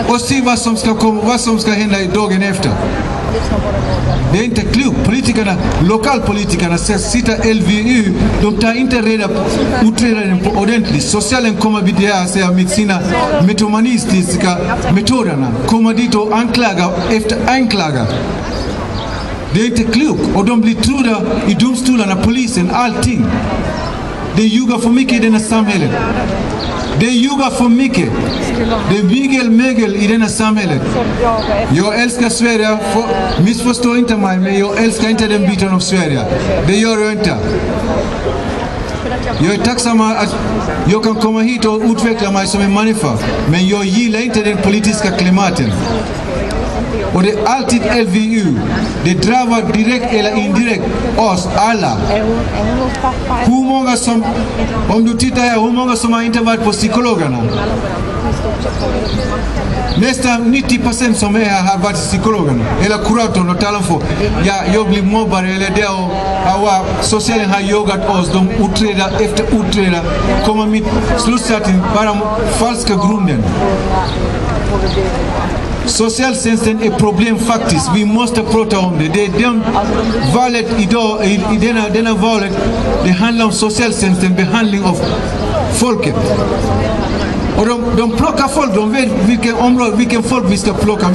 och se vad som ska hända dagen efter. Det är inte klokt. Lokalpolitikerna sitter LVU, de tar inte utreda den på ordentligt. Socialen kommer vid det här med sina metomanistiska metoderna. Kommer dit och anklagar efter anklagar. Det är inte klokt. Och de blir trodda i domstolarna, polisen, allting. Det ljuger för mycket i denna samhället. Det ljuger för mycket. Det är mögel i denna samhället. Jag älskar Sverige. Missförstå inte mig, men jag älskar inte den biten av Sverige. Det gör jag inte. Jag är tacksam att jag kan komma hit och utveckla mig som en människa. Men jag gillar inte den politiska klimaten. Och det är alltid LVU. Det drabbar direkt eller indirekt oss alla. Hur många som, om du tittar här, hur många som har inte varit på psykologerna? Nästan 90% som är här har varit psykologerna. Eller kuratorn och talar för. Ja, jag blir mobbare eller det och socialen har jagat oss. De utreda. Kommer med slutsatsen bara falska grunden. Socialtjänsten är problem faktiskt. Vi måste prata om det. Det är den valet idag, i denna valet, det handlar om socialtjänsten, behandling av folket. Och de plockar folk, de vet vilken folk vi ska plocka,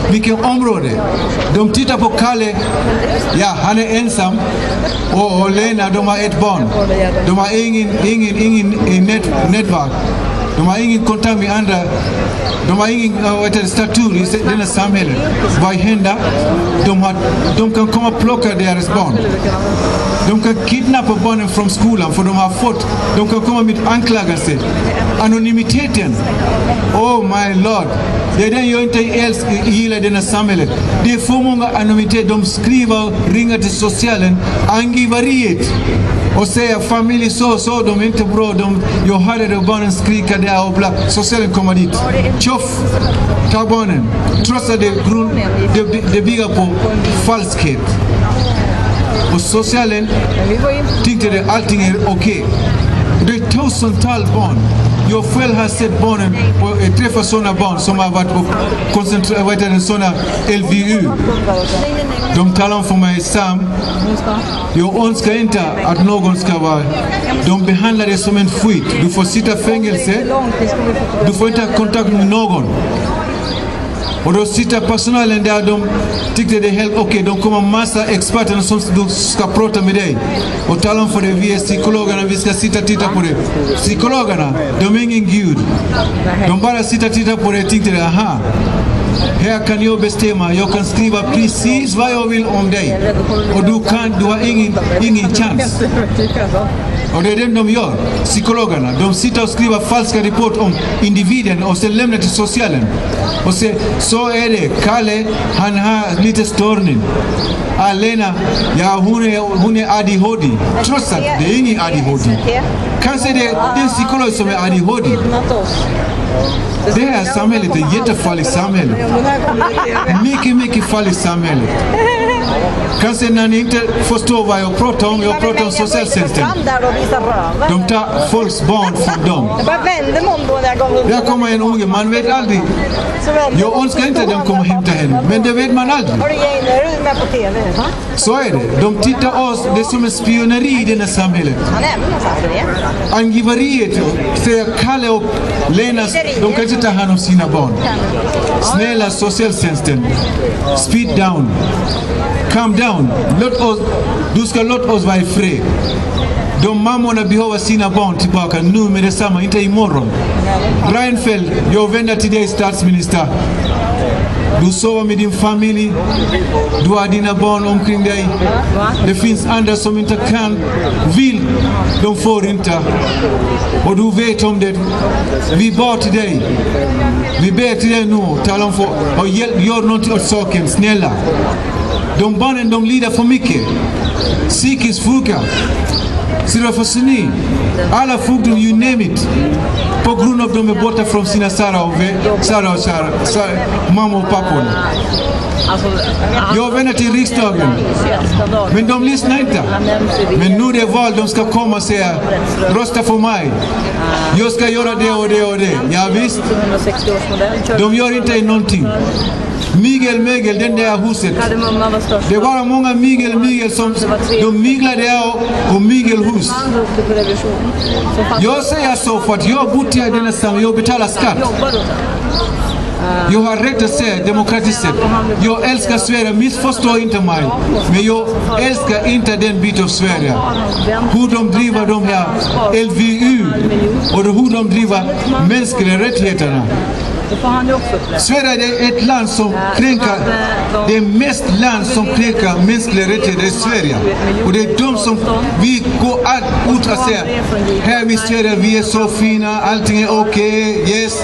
vilken område. De tittar på Kalle, ja, han är ensam. Och Lena, de har ett barn. De har ingen nätverk. De har ingen kontakt med andra. De har ingen statur i denna samhälle. Vad händer? De kan komma och plocka deras barn. De kan kidnappa barnen från skolan för de kan komma med anklagelse. Anonymiteten. Oh my lord. Det är den jag inte gillar i denna samhället. Det är för många anonymitet. De skriver, ringer till socialen, angiveriet. Och säger familj så, de är inte bra. Jag hörde det, barnen skriker där och bla. Socialen kommer dit. Tjoff, ta barnen. Trots att det bygger på falskhet. Och socialen tyckte att allting är okej. Det är tusentals barn. Jag själv har sett barnen och träffat sådana barn som har varit på sådana LVU. De talar om för mig, Sam, jag önskar inte att någon ska vara... De behandlar det som en skit. Du får sitta i fängelse. Du får inte ha kontakt med någon. Och då sitter personalen där, de tyckte det är helt okej. De kommer massa experter som ska prata med dig. Och tala om för dig, vi är psykologerna, vi ska sitta och titta på det. Psykologerna, de är ingen gud. De bara sitter och tittar på det och tänkte, aha. Här kan jag bestämma, jag kan skriva precis vad jag vill om dig. Och du har ingen chans. Och det är det de gör, psykologerna. De sitter och skriver falska rapport om individen och sen lämnar till socialen. Och säger, så är det, Kalle, han har lite störning. Lena, ja hon är ADHD. Trots att det är ingen ADHD. Kanske det är den psykolog som är ADHD. Det här samhället är ett jättefarligt samhälle. Mycket farligt samhälle. Kanske när ni inte förstår vad jag pratar om socialtjänsten. De tar folks barn från dem. Där kommer en unge, man vet aldrig. Jag önskar inte att de kommer hämta henne, men det vet man aldrig. Så är det. De tittar oss, det är som en spioneri i denna samhället. Angiveriet, säger Kalle och Lena, de kan inte ta hand om sina barn. Snälla socialtjänsten, speed down. Calm down. Du ska låta oss vara i fred. De mammorna behöver sina barn tillbaka nu med detsamma, inte imorgon. Reinfeldt, jag vänder till dig, statsminister. Du sover med din familj. Du har dina barn omkring dig. Det finns andra som inte vill. De får inte. Och du vet om det. Vi ber till dig. Vi ber till dig nu. Tala om för och gör någonting åt saken, snälla. De barnen de lider för mycket. Psykiskt sjuka. Sirafosini. Alla sjukdom, you name it. På grund av de är borta från sina mamma och pappa. Jag vänner till riksdagen. Men de lyssnar inte. Men nu det är val, de ska komma och säga rösta för mig. Jag ska göra det och det och det. Ja visst. De gör inte någonting. Mygel, den där huset. Det var många mygel som de myglade där och mygelhus. Jag säger så för att jag bor i denna stan, jag betalar skatt. Jag har rätt att säga demokratiskt sett. Jag älskar Sverige, missförstå inte mig. Men jag älskar inte den biten av Sverige. Hur de driver de här LVU och hur de driver mänskliga rättigheterna. Sverige är ett land som kränker, det är mest land som kränker mänskliga rättigheter i Sverige. Och det är de som vi går ut och säger, här i Sverige vi är så fina, allting är okej, yes.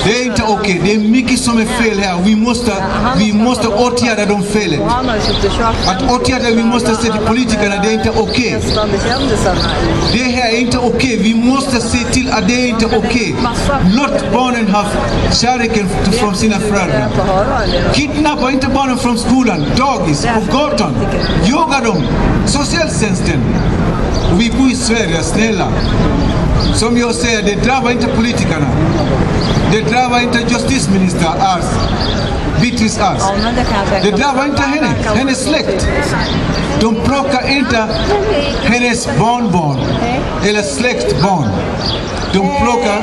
Det är inte okej, det är mycket som är fel här. Vi måste åtgärda de felen. Att åtgärda, vi måste se till politikerna, det är inte okej. Det här är inte okej, vi måste se till att det är inte okej. Låt barnen ha kärleken från sina föräldrar. Kidnappa inte barnen från skolan, dagis, på gatan. Jaga dem, socialtjänsten. Och vi bor i Sverige, snälla. Som jag säger, det drabbar inte politikerna. Det drabbar inte justitieminister Beatrice Ask. Det drabbar inte henne, hennes släkt. De plockar inte hennes barnbarn eller släktbarn. De plockar,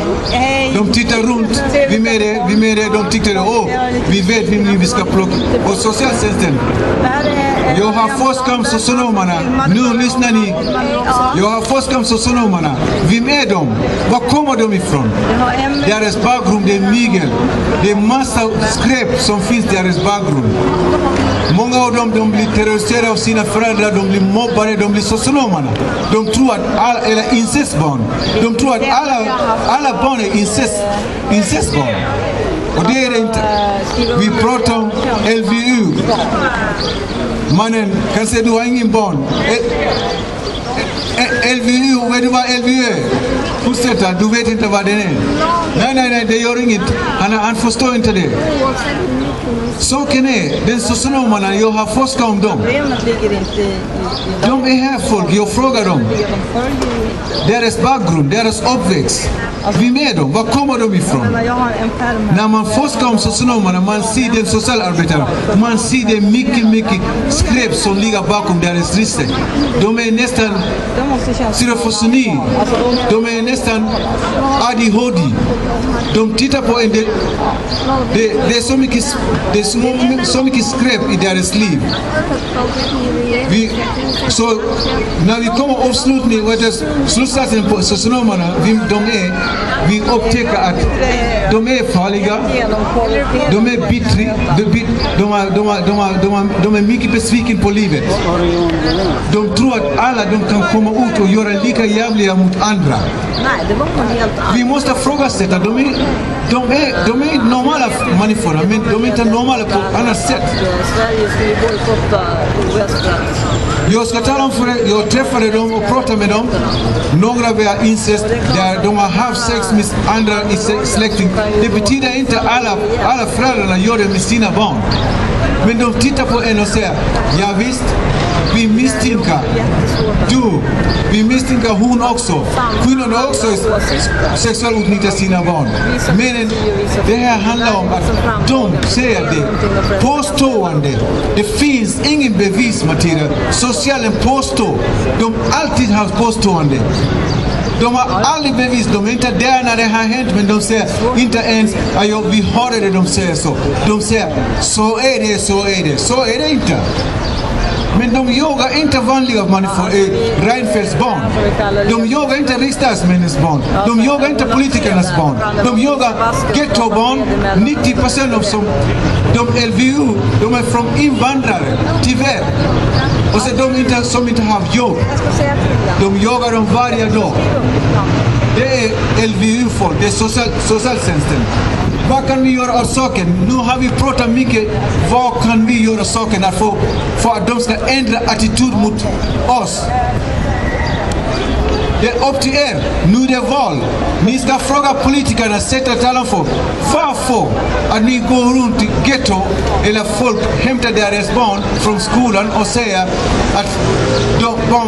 de tittar runt, vi med det, de tittar, vi vet vem vi ska plocka. Och socialtjänsten, jag har forskat om socionomerna, nu lyssnar ni. Jag har forskat om socionomerna, vem är de? Var kommer de ifrån? Deras bakgrund, det är mygel. Det är massa skräp som finns i deras bakgrund. Många av dem, de blir terroriserade av sina föräldrar, de blir mobbade, de blir socionomerna. De tror att eller incestbarn. De tror att alla barn är incestbarn. Och det är det inte. Vi pratar om LVU. Mannen, kan säga du har ingen barn. LVU, vet du vad LVU är? Fortsätta, du vet inte vad det är. Nej, det gör inget. Han förstår inte det. Saken är, den socionomerna, jag har forskat om dem. De är här folk, jag frågar dem. Deras bakgrund, deras uppväxt. Vi med dem, var kommer de ifrån? När man forskar om socionomerna, man ser den socialarbetare. Man ser det mycket skräp som ligger bakom deras risker. De är nästan schizofreni. De är nästan ADHD. De tittar på en del. Det är så mycket skräp i deras liv. Så när vi kommer avslutning, slutsatsen på socionomerna, vi upptäcker att de är farliga, de är bittra, de är mycket besviken på livet. De tror att alla de kan komma ut och göra lika jävliga mot andra. Vi måste frågasätta, de är normala människor, men de är inte normala på annat sätt. Jag ska tala om för er, jag träffade dem och pratade med dem. Några var incest, där de har haft sex med andra i släkting. Det betyder inte alla föräldrarna gör det med sina barn. Men de tittar på en och säger, ja visst, vi misstänker vi misstänker hon också. Kvinnorna också sexuellt utnyttjar sina barn. Men det här handlar om att de säger det. Påstående. Det finns ingen bevismaterial. Socialen påstår. De alltid har påstående. De har aldrig bevis, de är inte där när det har hänt, men de säger inte ens, vi hörde det, de säger så. De säger, så är det inte. Men de jagar inte vanliga människor, Reinfeldts barn. De jagar inte riksdagsmännens barn. De jagar inte politikernas barn. De jagar ghettobarn, 90% av de LVU, de är från invandrare, tyvärr. Och så de som inte har jobb. De jagar dem varje dag. Det är LVU-folk, det är socialtjänsten. vad kan vi göra åt saken? Nu har vi pratat mycket, vad kan vi göra åt saken för att de ska ändra attityd mot oss? Det är upp till er. Nu är det val. Ni ska fråga politikerna, sätta talan för varför att ni går runt i ghetto eller folk hämtar deras barn från skolan och säger att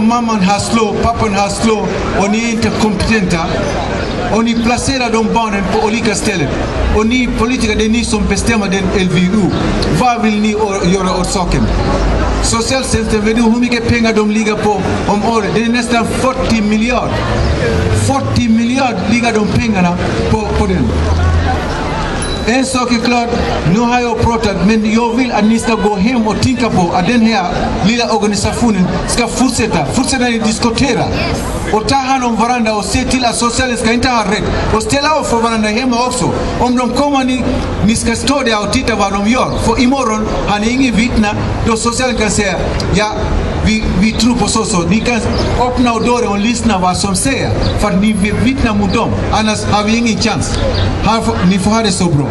mamman har slå, pappan har slå och ni är inte kompetenta. Och ni placerar de barnen på olika ställen. Och ni politiker, det är ni som bestämmer den LVU. Vad vill ni göra åt saken? Socialtjänsten, vet du hur mycket pengar de ligger på om året? Det är nästan 40 miljarder. 40 miljarder ligger de pengarna på den. En sak är klart, nu har jag pratat, men jag vill att ni ska gå hem och tänka på att den här lilla organisationen ska fortsätta diskutera och ta hand om varandra och se till att socialen ska inte ha rätt och ställa upp för varandra hemma också. Om de kommer, ni ska stå där och titta vad de gör, för imorgon har ni ingen vittna, då socialen kan säga, ja, vi tror på så. Ni kan öppna dörren och lyssna vad som säger, för att ni vill vittna mot dem, annars har vi ingen chans. Ni får ha det så bra.